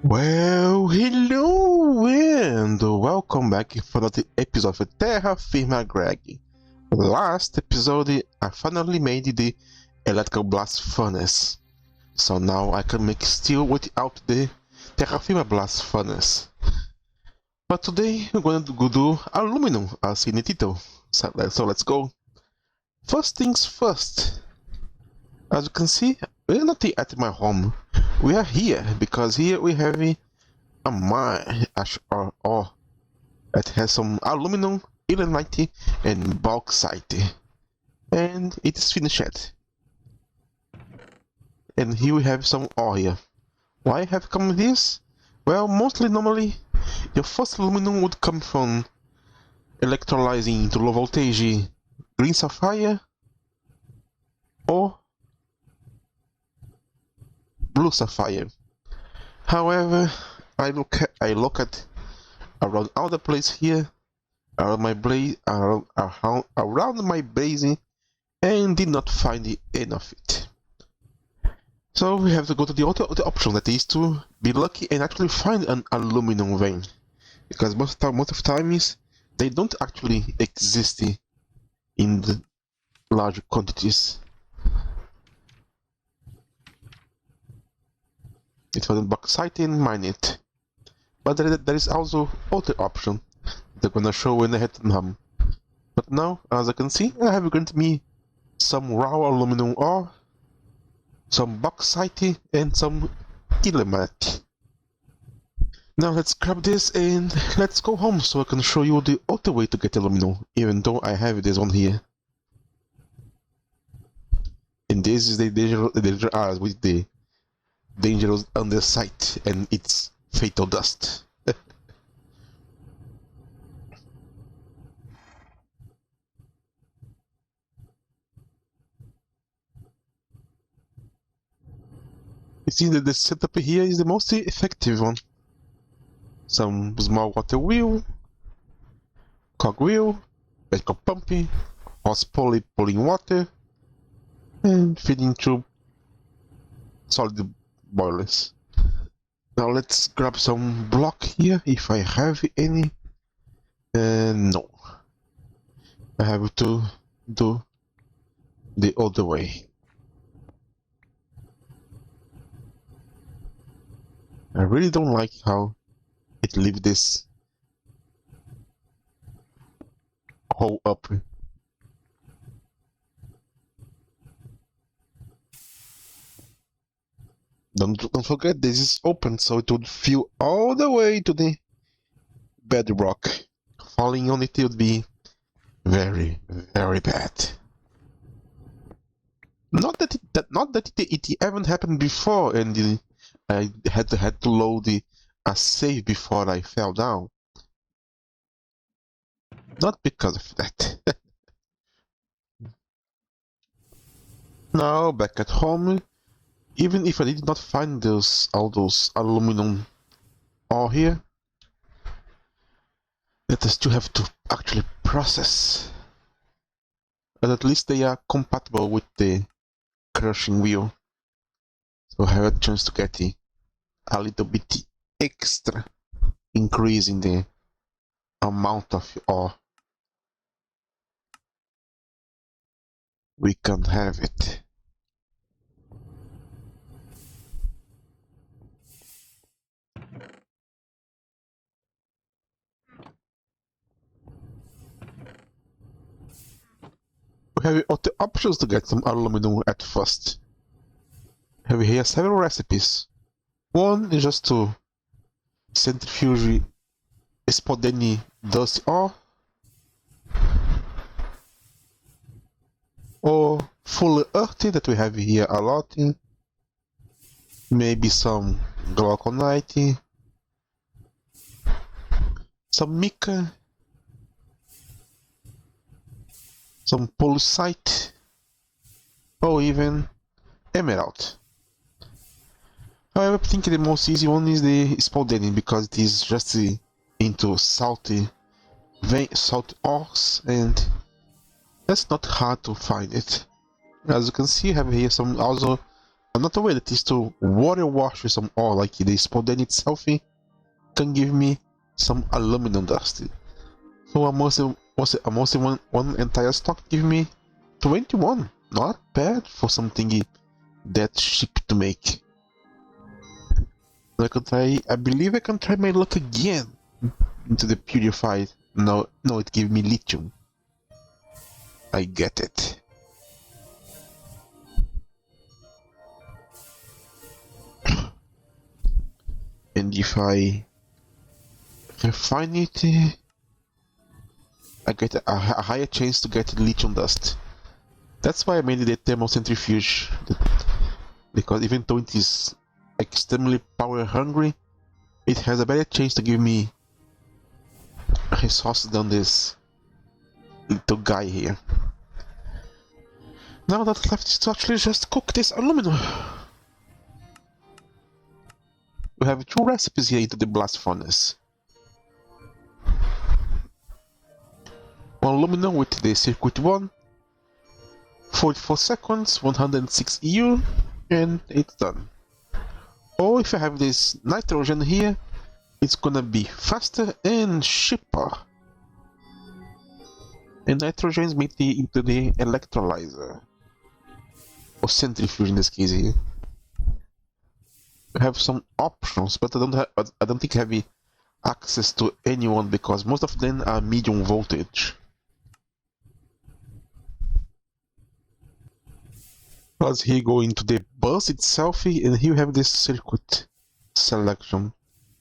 Well, hello and welcome back for another episode of Terrafirmagreg. Last episode, I finally made the electrical blast furnace. So now I can make steel without the Terrafirma blast furnace. But today we're going to do aluminum as in the title. So let's go. First things first. As you can see, we're not at my home. We are here because here we have a mine or that has some aluminum, ilmenite, and bauxite, and it is finished. And here we have some ore here. Why have come this? Well, normally your first aluminum would come from electrolyzing into low voltage green sapphire or blue sapphire. However, I look at around all the place here, around my base, and did not find the end of it. So we have to go to the other option, that is to be lucky and actually find an aluminum vein, because most of times they don't actually exist in the large quantities. It was bauxite and mine it. But there is also other option they're gonna show when I hit them. But now, as I can see, I have granted me some raw aluminum ore, some bauxite, and some ilmenite. Now let's grab this and let's go home so I can show you the other way to get aluminum, even though I have this one here. And this is the danger with the dangerous undersight and its fatal dust. You see that the setup here is the most effective one. Some small water wheel, cog wheel, electrical pumping, hose pulley pulling water, and feeding tube solid boilers. Now let's grab some block here, if I have any. No. I have to do the other way. I really don't like how it leaves this hole up. Don't forget, this is open, so it would fill all the way to the bedrock. Falling on it would be very, very bad. Not that it haven't happened before, and I had to load a save before I fell down. Not because of that. Now back at home. Even if I did not find all those aluminum ore here, that I still have to actually process. But at least they are compatible with the crushing wheel, so I have a chance to get a little bit extra increase in the amount of ore we can have it. We have other options to get some aluminum at first. We have here several recipes. One is just to centrifuge spodeni dust ore, or full earthy that we have here a lot in. Maybe some glauconite, some mica, some pulsite, or even emerald. However, I think the most easy one is the spodeni, because it is just into salty salt ores, and that's not hard to find it. As you can see, I have here some also Another way that is to water wash with some oil, like the spodane itself can give me some aluminum dust. So almost one entire stock give me 21. Not bad for something that cheap to make. I believe I can try my luck again into the purified. No, it gave me lithium. I get it. And if I refine it, I get a higher chance to get lithium dust. That's why I made the thermocentrifuge, because even though it is extremely power hungry, it has a better chance to give me resources than this little guy here. Now that's left is to actually just cook this aluminum. We have 2 recipes here into the blast furnace. One aluminum with the circuit 1, 44 seconds, 106 EU, and it's done. Or if I have this nitrogen here, it's gonna be faster and cheaper. And nitrogen is made into the electrolyzer, or centrifuge in this case here. I have some options, but I don't think I have access to anyone because most of them are medium voltage. Let's here go into the bus itself, and here you have this circuit selection.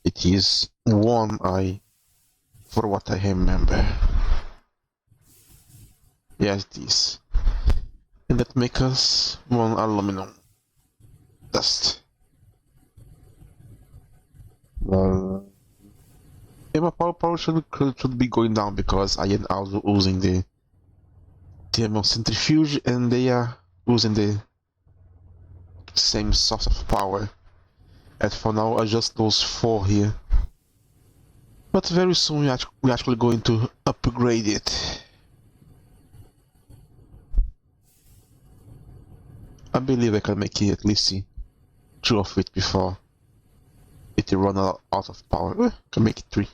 It is 1i, for what I remember. Yes, it is. And that makes us 1 aluminum dust. And my power should be going down because I am also using the thermocentrifuge and they are using the same source of power. And for now, I just those 4 here. But very soon we're actually going to upgrade it. I believe I can make it at least 2 of it before it run out of power. Can make it 3.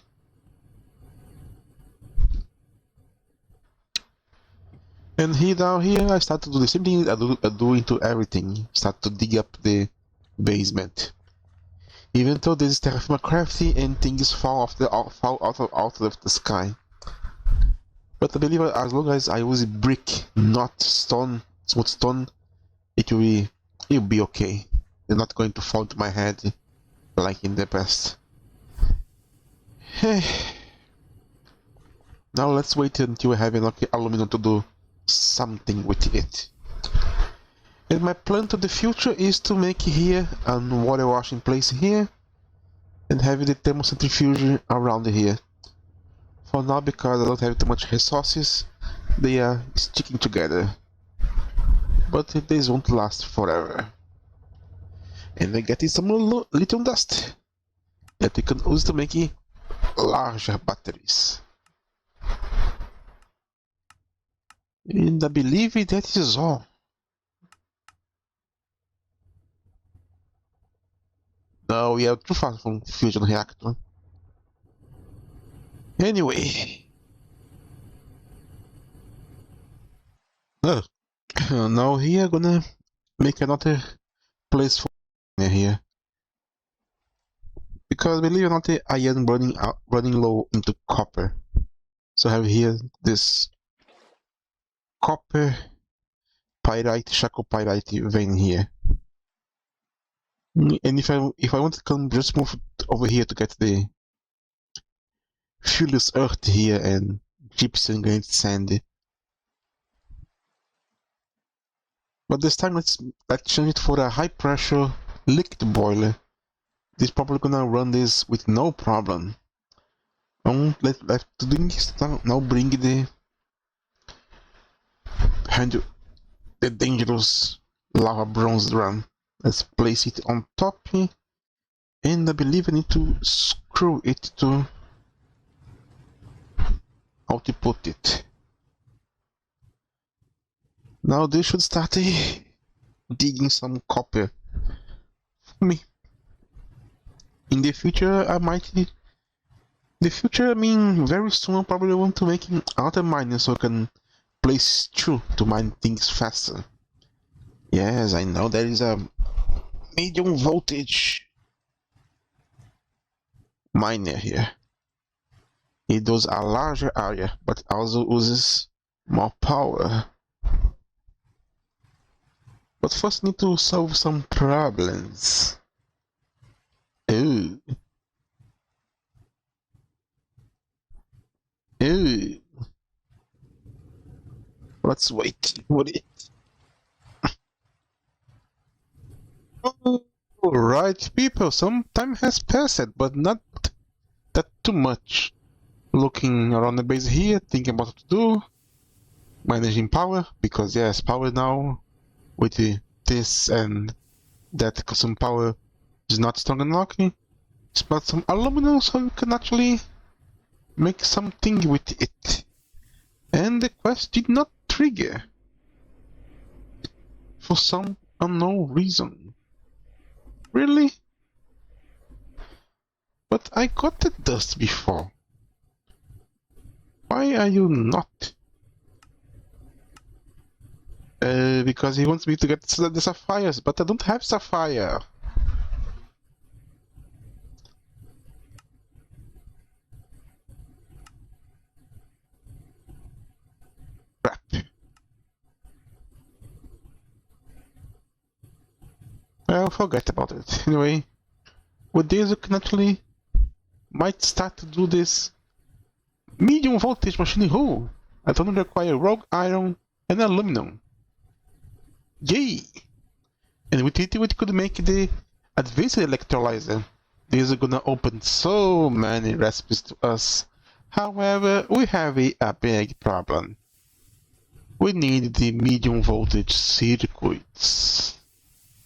And here down here, I start to do the same thing I do into everything. Start to dig up the basement. Even though this is Terrafirmagreg and things fall out of the sky. But I believe as long as I use brick, not stone, smooth stone, it will be okay. They're not going to fall to my head like in the past. Now let's wait until I have enough aluminum to do something with it. And my plan to the future is to make here a water washing place here and have the thermocentrifuge around here. For now, because I don't have too much resources, they are sticking together. But these won't last forever. And I get some lithium dust that we can use to make larger batteries. And I believe that is all. Now we are too far from fusion reactor. Anyway. Now here I'm gonna make another place for here. Because believe it or not, I am running low into copper. So I have here this copper pyrite, chalcopyrite vein here. And if I want to come just move over here to get the fuelless earth here and gypsum granite sand. But this time let's change it for a high pressure liquid boiler. This is probably gonna run this with no problem. Let's do this now. Bring the dangerous lava bronze drum. Let's place it on top here, and I believe I need to screw it to how to put it. Now they should start digging some copper me. In the future, I might. In the future, I mean, very soon, I probably want to make another miner so I can place through to mine things faster. Yes, I know there is a medium voltage miner here. It does a larger area, but also uses more power. But first need to solve some problems. Ooh. Ooh. Let's wait for it. Alright, people, some time has passed, but not that too much. Looking around the base here, thinking about what to do. Managing power, because yes, power now with this and that consume power is not strong enough. But some aluminum so you can actually make something with it. And the quest did not trigger for some unknown reason. Really? But I got the dust before. Why are you not? Because he wants me to get the sapphires, but I don't have sapphire. Crap. I'll forget about it. Anyway, with this you can actually might start to do this medium voltage machine. Who? I don't require rogue iron and aluminum. Yay! And with it we could make the advanced electrolyzer. This is gonna open so many recipes to us. However, we have a big problem. We need the medium voltage circuits.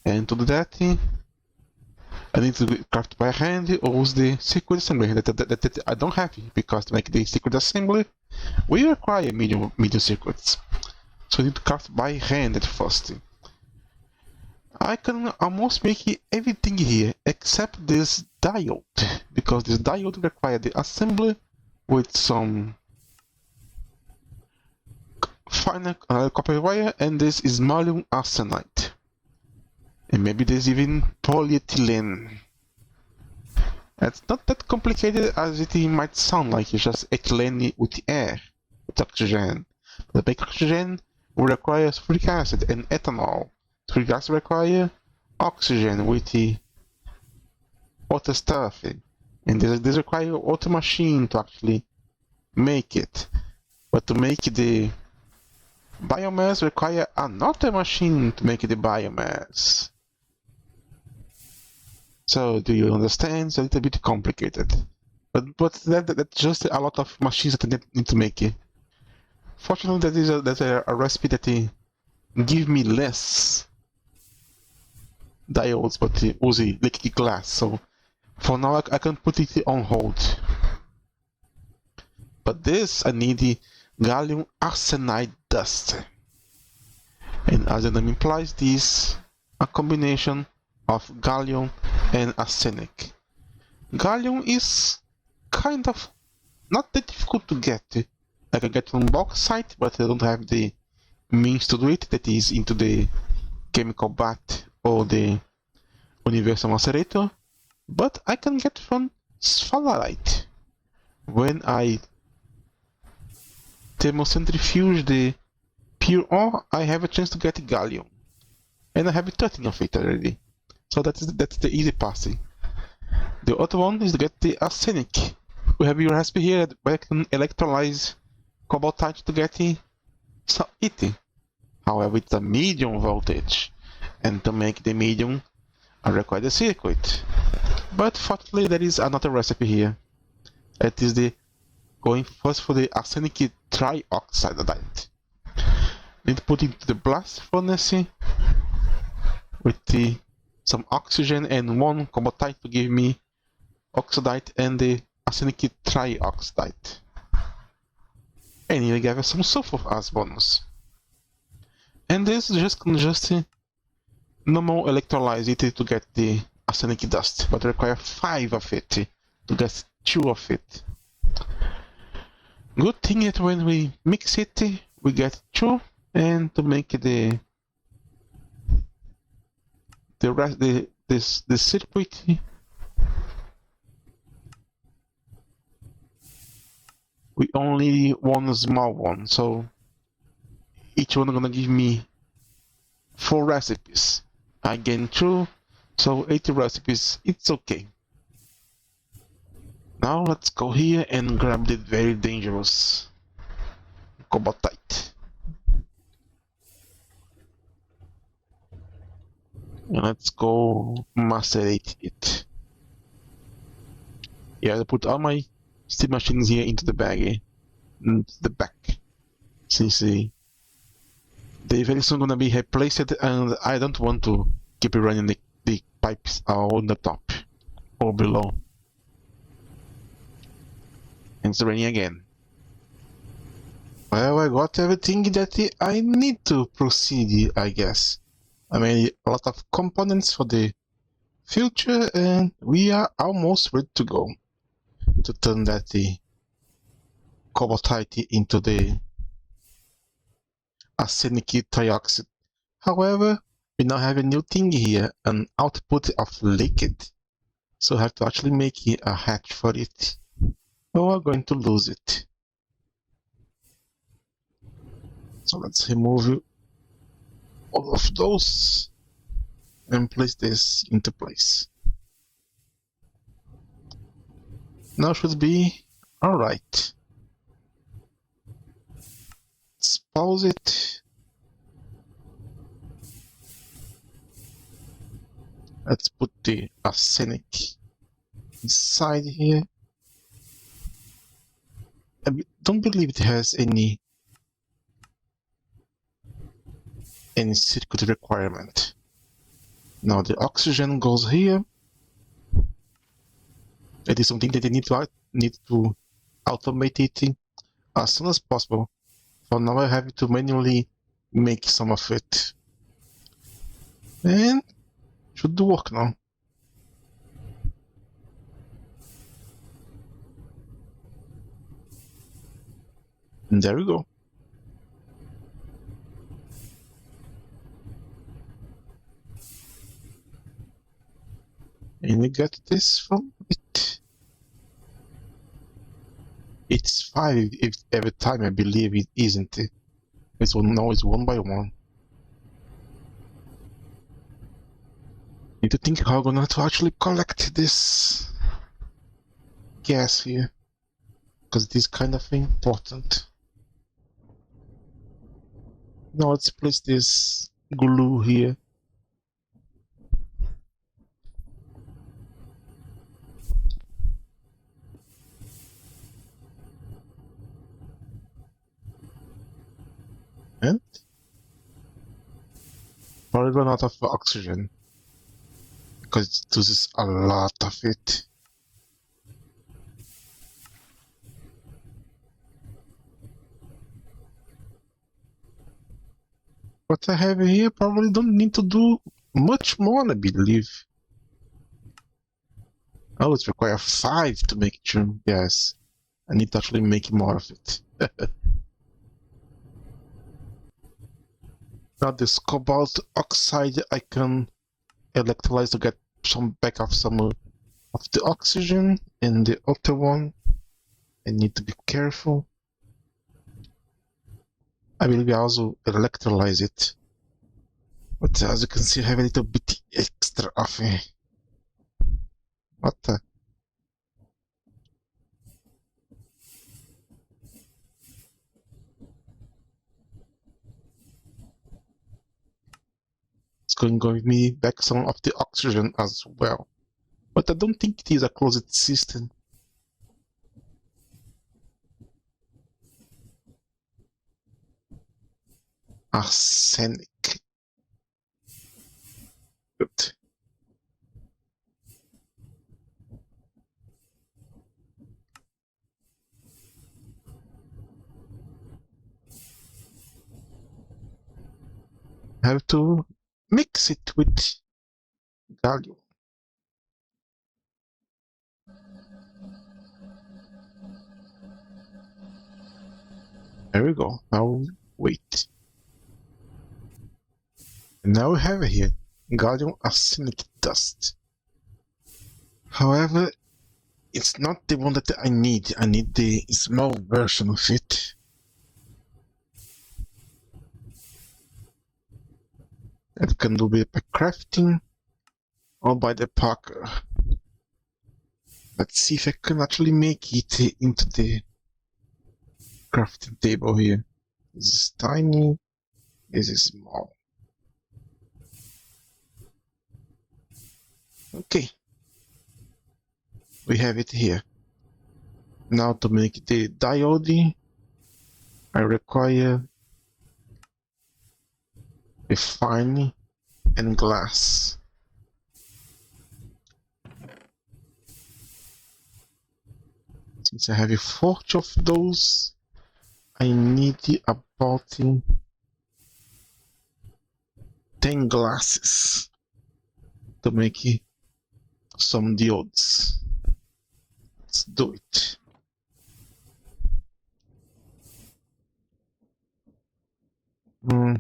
And to do that, I need to craft by hand or use the circuit assembly that I don't have, because to make the circuit assembly, we require medium circuits. So I need to craft by hand at first. I can almost make everything here except this diode, because this diode requires the assembly with some fine copper wire, and this is malleum arsenide. And maybe there's even polyethylene. It's not that complicated as it might sound like. It's just ethylene with air, with oxygen. The big oxygen will require sulfuric acid and ethanol. Sulfuric acid requires oxygen with the other stuff. And this requires auto machine to actually make it. But to make the biomass require another machine to make the biomass. So do you understand? It's a little bit complicated. But that's just a lot of machines that I need to make it. Fortunately, there's a recipe that give me less diodes, but use liquid glass. So for now, I can put it on hold. But this, I need the gallium arsenide dust. And as the name implies, this a combination of gallium and arsenic. Gallium is kind of not that difficult to get. I can get from bauxite, but I don't have the means to do it. That is into the chemical bath or the universal macerator. But I can get from sphalerite. When I thermocentrifuge the pure ore, I have a chance to get gallium. And I have 13 of it already. So that's the easy passing. The other one is to get the arsenic. We have your recipe here where I can electrolyze cobaltite to get it. However, it's a medium voltage. And to make the medium, I require the circuit. But fortunately, there is another recipe here. It is the going first for the arsenic trioxide. Need to put it into the blast furnace with some oxygen and one cobaltite to give me oxidite and the arsenic trioxide. And here we have some sulfur as bonus. And this just normal electrolyze it to get the arsenic dust, but require 5 of it to get 2 of it. Good thing that when we mix it, we get 2, and to make the rest the circuit, we only need one small one, so each one gonna give me 4 recipes. I gain 2, so 80 recipes, it's okay. Now let's go here and grab the very dangerous cobaltite. And let's go macerate it. Yeah, I put all my steam machines here into the bag, into the back. Since they very soon gonna be replaced, and I don't want to keep running the pipes on the top or below. And it's raining again. Well, I got everything that I need to proceed, I guess. I made a lot of components for the future, and we are almost ready to go to turn the cobaltite into the arsenic trioxide. However, we now have a new thing here, an output of liquid. So I have to actually make a hatch for it, or we're going to lose it. So let's remove all of those and place this into place. Now should be alright. Let's pause it. Let's put the arsenic inside here. I don't believe it has any circuit requirement. Now the oxygen goes here. It is something that they need to automate it as soon as possible. For now I have to manually make some of it. And should work now. And there we go. And we get this from it. It's 5 every time, I believe it isn't it? It's one, no, it's 1 by 1. Need to think how I'm gonna to actually collect this gas here, because it is kind of important. Now let's place this glue here. And probably run out of oxygen because it uses a lot of it. What I have here probably don't need to do much more, I believe. Oh, it requires 5 to make it. Yes, I need to actually make more of it. Now this cobalt oxide I can electrolyze to get some back of some of the oxygen, and the other one I need to be careful. I will also electrolyze it, but as you can see I have a little bit extra of it. What the? It's going to give me back some of the oxygen as well. But I don't think it is a closed system. Arsenic. Good. I have to mix it with gallium. There we go. Now wait. And now we have it here. Gallium arsenic dust. However, it's not the one that I need. I need the small version of it. That can do it by crafting or by the Parker. Let's see if I can actually make it into the crafting table here. This is tiny. This is small. Okay. We have it here. Now to make the diode, I require a fine and glass. Since I have a 40 of those, I need about 10 glasses to make some diodes. Let's do it.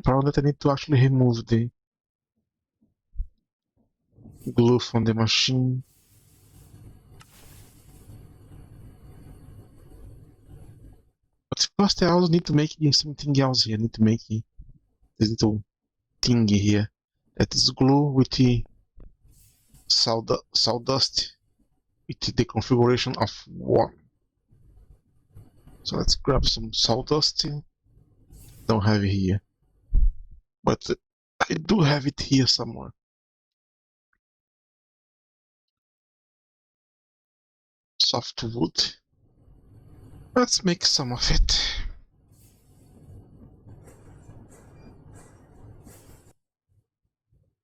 Probably I need to actually remove the glue from the machine. But first I also need to make something else here. I need to make this little thingy here. That is glue with the sawdust with the configuration of 1. So let's grab some sawdust. Don't have it here. But I do have it here somewhere. Soft wood. Let's make some of it.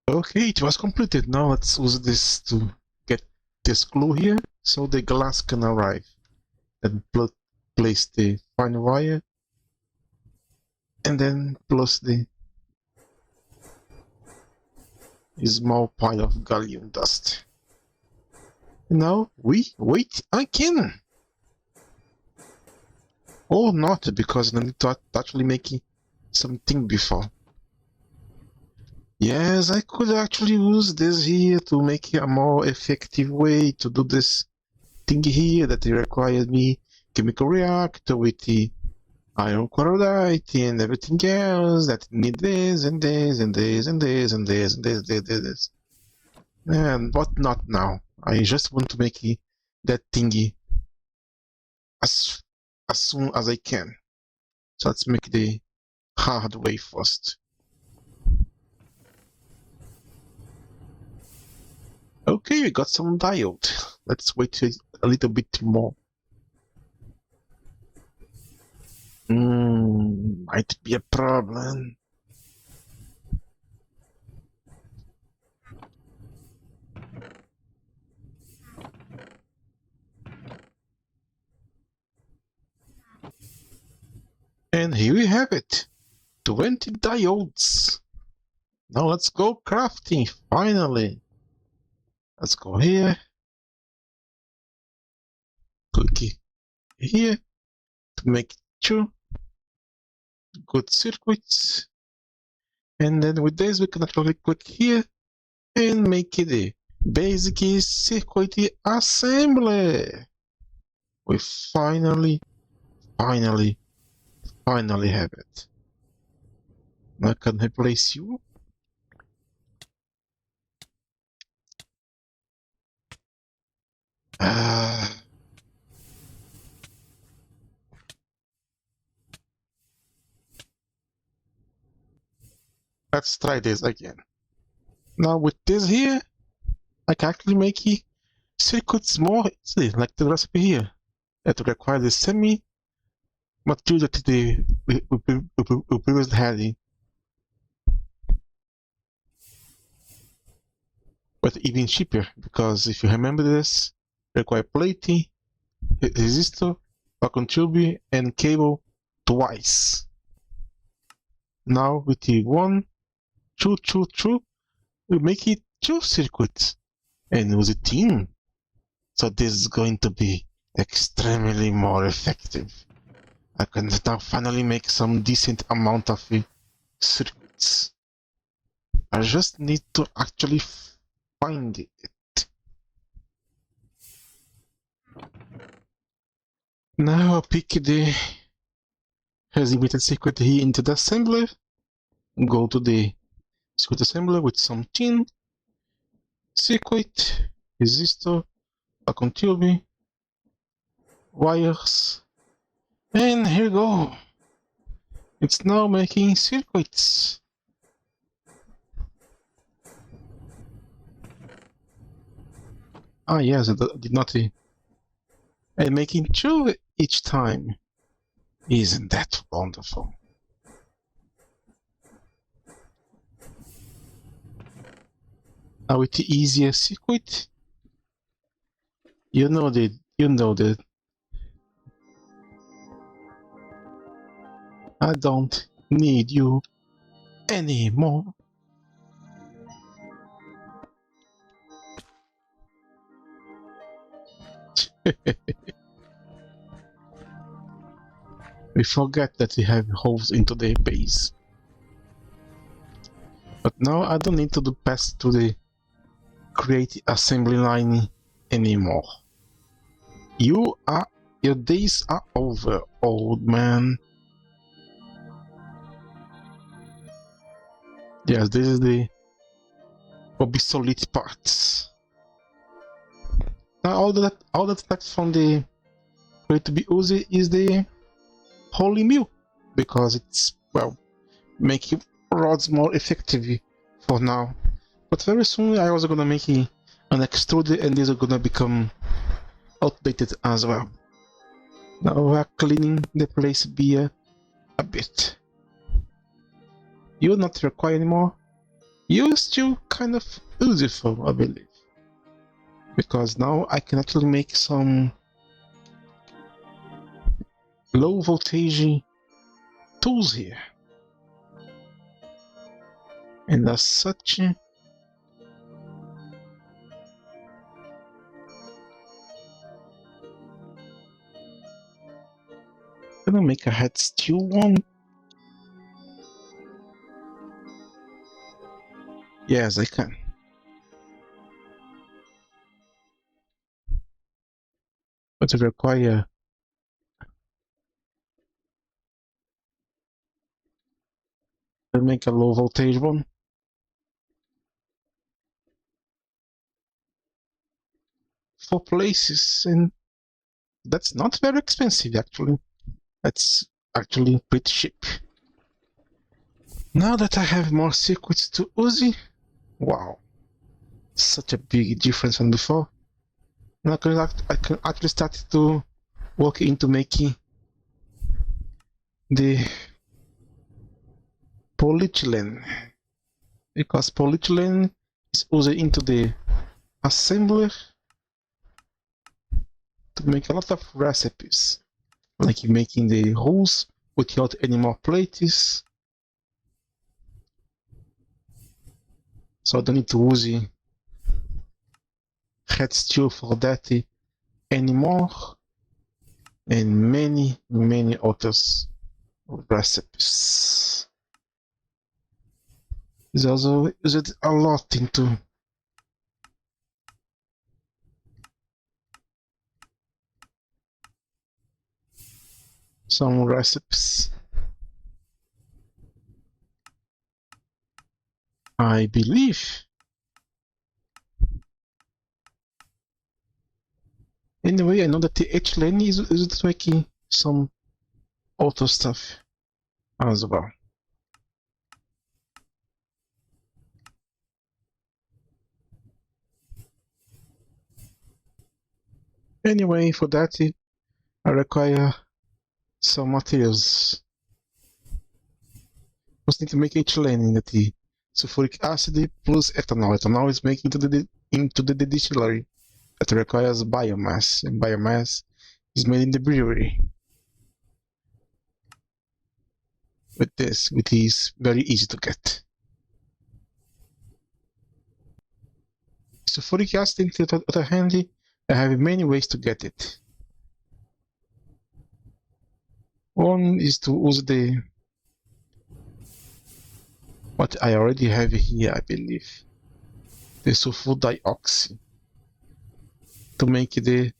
Okay, it was completed. Now let's use this to get this glue here so the glass can arrive. Then place the fine wire and then plus the small pile of gallium dust. And now we wait again. Or not, because I need to actually make something before. Yes, I could actually use this here to make a more effective way to do this thing here that requires me chemical reactor with the iron chloride and everything else that need this and this and this and this and this and this. But not now. I just want to make that thingy as soon as I can. So let's make the hard way first. Okay, we got some diode. Let's wait a little bit more. Might be a problem. And here we have it. 20 diodes. Now let's go crafting, finally. Let's go here. Click here to make 2 good circuits. And then with this we can actually click here and make it a basic circuit assembly. We finally have it. Now I can replace you. Let's try this again. Now with this here, I can actually make circuits more easily, like the recipe here. That requires the semi material that we previously had. But even cheaper, because if you remember this, require plating, resistor, vacuum tube, and cable twice. Now with the 1, 2, 2, 2, we make it 2 circuits and use a tin. So this is going to be extremely more effective. I can now finally make some decent amount of circuits. I just need to actually find it. Now I'll pick the hesitated circuit here into the assembler. Go to the circuit assembler with some tin, circuit, resistor, vacuum tube, wires, and here we go. It's now making circuits. Ah yes, I did not. And making 2 each time. Isn't that wonderful? Now with the easier circuit, you know that I don't need you anymore. We forget that we have holes into the base. But now I don't need to do pass to the create assembly line anymore. Your days are over, old man. Yes, this is the obsolete parts. Now all that left from the way to be used is the holy mill, because it's, well, making rods more effective for now. But very soon I also gonna make an extruder, and these are gonna become outdated as well. Now we're cleaning the place beer a bit. You're not required anymore. You're still kind of useful, I believe. Because now I can actually make some low voltage tools here. And as such, I'm gonna make a head steel one. Yes, I can. But it requires to make a low voltage one. 4 places, and that's not very expensive actually. That's actually pretty cheap. Now that I have more circuits to use, wow, such a big difference from before. Now I can actually start to work into making the polyethylene, because polyethylene is used into the assembler to make a lot of recipes, like making the holes without any more plates. So I don't need to use head steel for that anymore, and many others recipes. There's also used a lot into some recipes, I believe. Anyway, I know that the H-lane is making some auto stuff as well. Anyway, for that I require some materials. Just need to make H-lane in the sulfuric acid plus ethanol. Ethanol is making into the distillery. That requires biomass, and biomass is made in the brewery. With this, which is very easy to get. Sulfuric acid, on the other hand, I have many ways to get it. One is to use what I already have here, I believe, the sulfur dioxide, to make the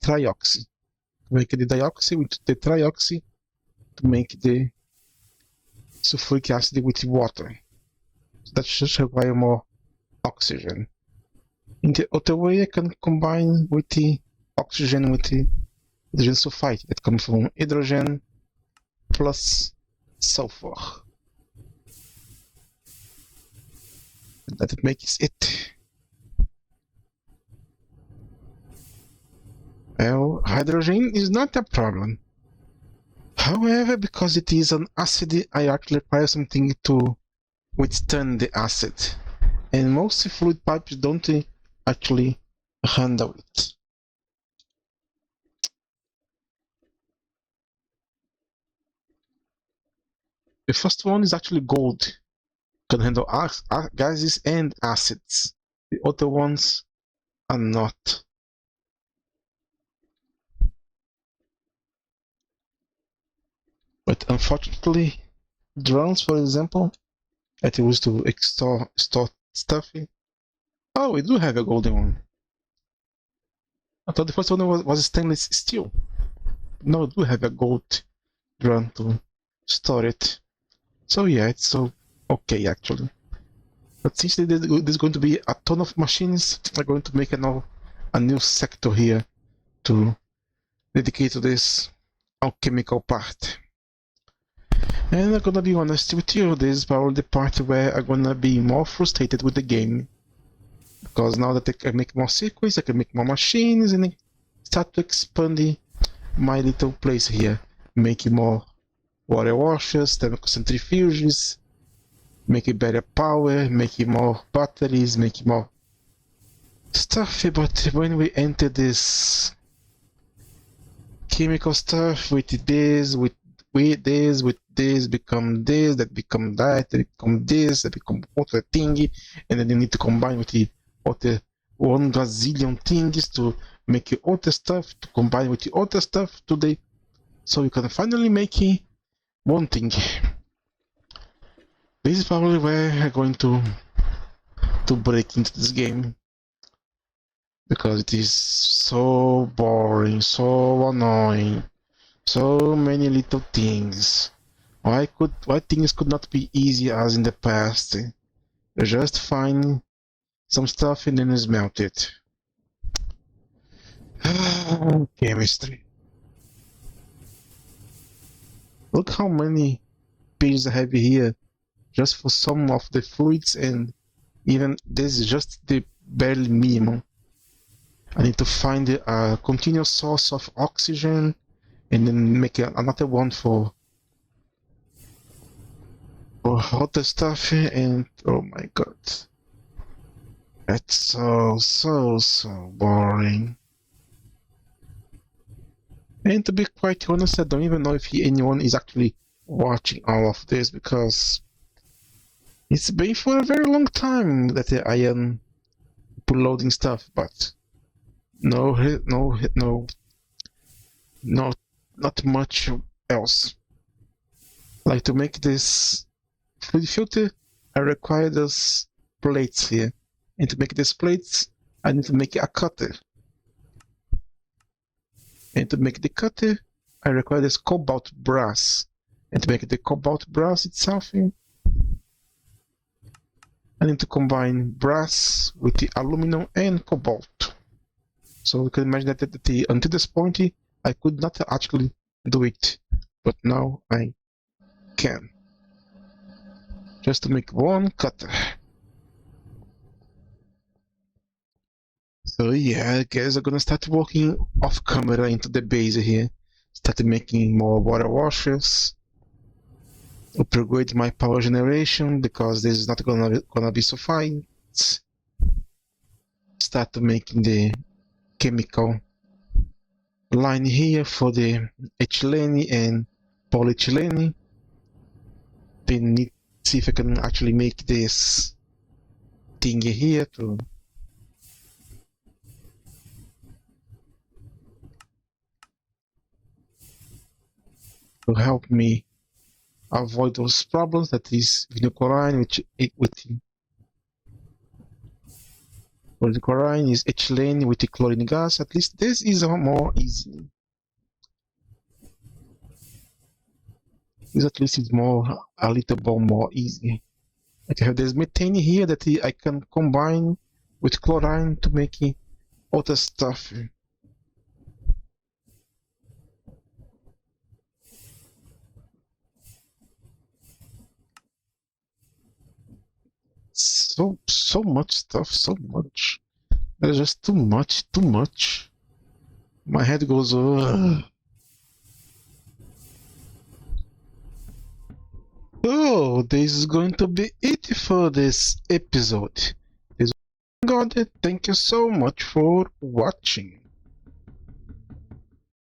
trioxy, make the dioxide with the trioxy, to make the sulfuric acid with water. So that should require more oxygen. In the other way, I can combine with the oxygen with the hydrogen sulfide that comes from hydrogen plus sulfur. And that makes it. Well, hydrogen is not a problem. However, because it is an acid, I actually require something to withstand the acid. And most fluid pipes don't actually handle it. The first one is actually gold. Can handle gases and acids. The other ones are not. But unfortunately, drones, for example, that used to store stuff in. Oh, we do have a golden one. I thought the first one was stainless steel. No, we do have a gold drone to store it. So yeah, it's so okay actually. But since there's going to be a ton of machines, I'm going to make a new sector here to dedicate to this alchemical part. And I'm gonna be honest with you, this is probably the part where I'm gonna be more frustrated with the game. Because now that I can make more circuits, I can make more machines, and start to expand my little place here. Making more water washers, thermal centrifuges, making better power, making more batteries, making more stuff. But when we enter this chemical stuff with this, with this, become this, that become that become this, that become other thingy, and then you need to combine with the other 1 gazillion things to make your other stuff, to combine with the other stuff today, so you can finally make one thing. This is probably where I'm going to break into this game, because it is so boring, so annoying, so many little things. Why things could not be easy as in the past? Just find some stuff and then smelt it. Chemistry. Look how many pages I have here just for some of the fluids, and even this is just the barely minimum. I need to find a continuous source of oxygen and then make another one for other stuff, and oh my god. That's so boring. And to be quite honest, I don't even know if anyone is actually watching all of this, because it's been for a very long time that I am uploading stuff, but not much else. Like, to make this fluid filter, I require those plates here. And to make these plates, I need to make a cutter. And to make the cutter, I require this cobalt brass. And to make the cobalt brass itself, I need to combine brass with the aluminum and cobalt. So you can imagine that until this point, I could not actually do it. But now I can. Just to make one cutter. So yeah, I guess I'm gonna start working off camera into the base here. Start making more water washers. Upgrade my power generation, because this is not gonna be sufficient. Start making the chemical line here for the ethylene and polyethylene. Then need to see if I can actually make this thing here to help me avoid those problems. That is vinylchlorine, with the chlorine is ethylene with the chlorine gas. At least this is more easy. This at least is a little bit more easy. I have this methane here that I can combine with chlorine to make other stuff. So much stuff, so much. There's just too much. My head goes, ugh. Oh, this is going to be it for this episode. God, thank you so much for watching.